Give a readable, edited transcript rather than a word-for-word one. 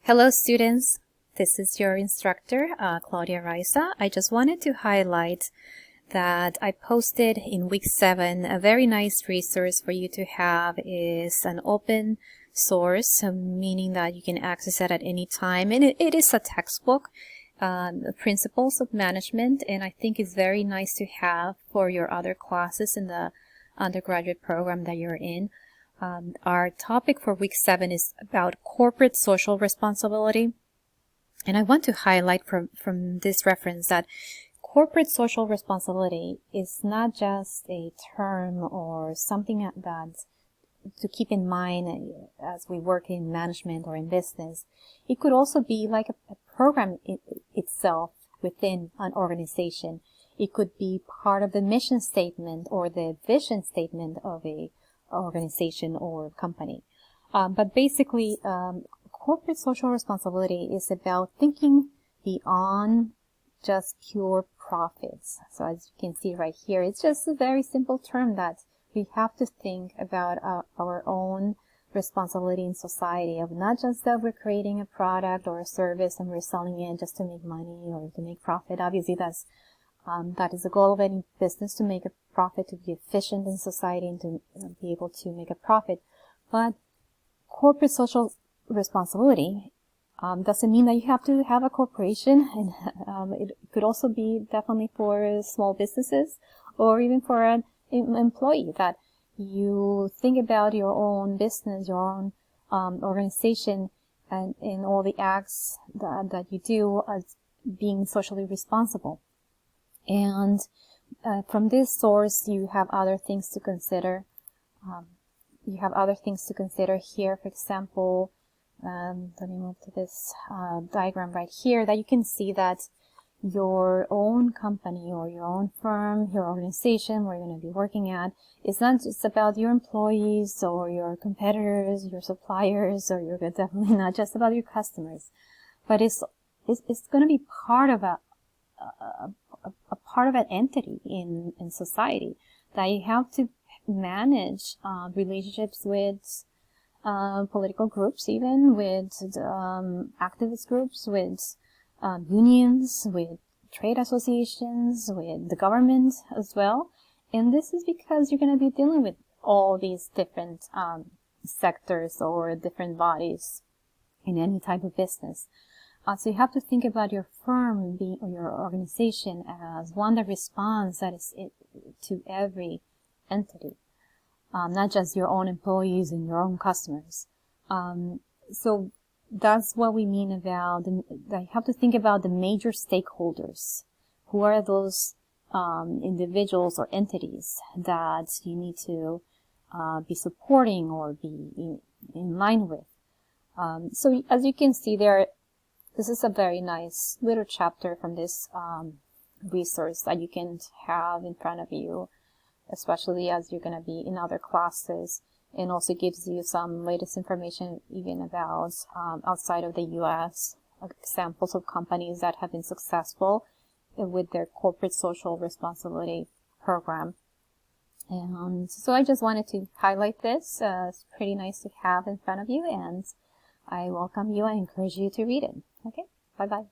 Hello students, this is your instructor, Claudia Raiza. I just wanted to highlight that I posted in week 7 a very nice resource for you to have. Is an open source, meaning that you can access it at any time, and it is a textbook, the Principles of Management, and I think it's very nice to have for your other classes in the undergraduate program that you're in. Our topic for week 7 is about corporate social responsibility. And I want to highlight from this reference that corporate social responsibility is not just a term or something that to keep in mind as we work in management or in business. It could also be like a program itself within an organization. It could be part of the mission statement or the vision statement of a organization or company. But basically, corporate social responsibility is about thinking beyond just pure profits. So as you can see right here, it's just a very simple term that we have to think about our own responsibility in society, of not just that we're creating a product or a service and we're selling it just to make money or to make profit. Obviously, that is the goal of any business, to make a profit, to be efficient in society, and to be able to make a profit. But corporate social responsibility doesn't mean that you have to have a corporation, and it could also be definitely for small businesses or even for an employee, that you think about your own business, your own organization, and in all the acts that you do as being socially responsible. And from this source, you have other things to consider. You have other things to consider here. For example, let me move to this diagram right here, that you can see that your own company or your own firm, your organization where you're going to be working at, is not just about your employees or your competitors, your suppliers, or you're definitely not just about your customers, but it's going to be part of a part of an entity in society, that you have to manage relationships with political groups, even with activist groups, with unions, with trade associations, with the government as well. And this is because you're going to be dealing with all these different sectors or different bodies in any type of business. So you have to think about your firm or your organization as one that responds to every entity, not just your own employees and your own customers. So that's what we mean about that you have to think about the major stakeholders. Who are those individuals or entities that you need to be supporting or be in line with? So as you can see there, this is a very nice little chapter from this resource that you can have in front of you, especially as you're going to be in other classes, and also gives you some latest information even about outside of the U.S., examples of companies that have been successful with their corporate social responsibility program. And so I just wanted to highlight this. It's pretty nice to have in front of you, and I welcome you and encourage you to read it. Okay, bye-bye.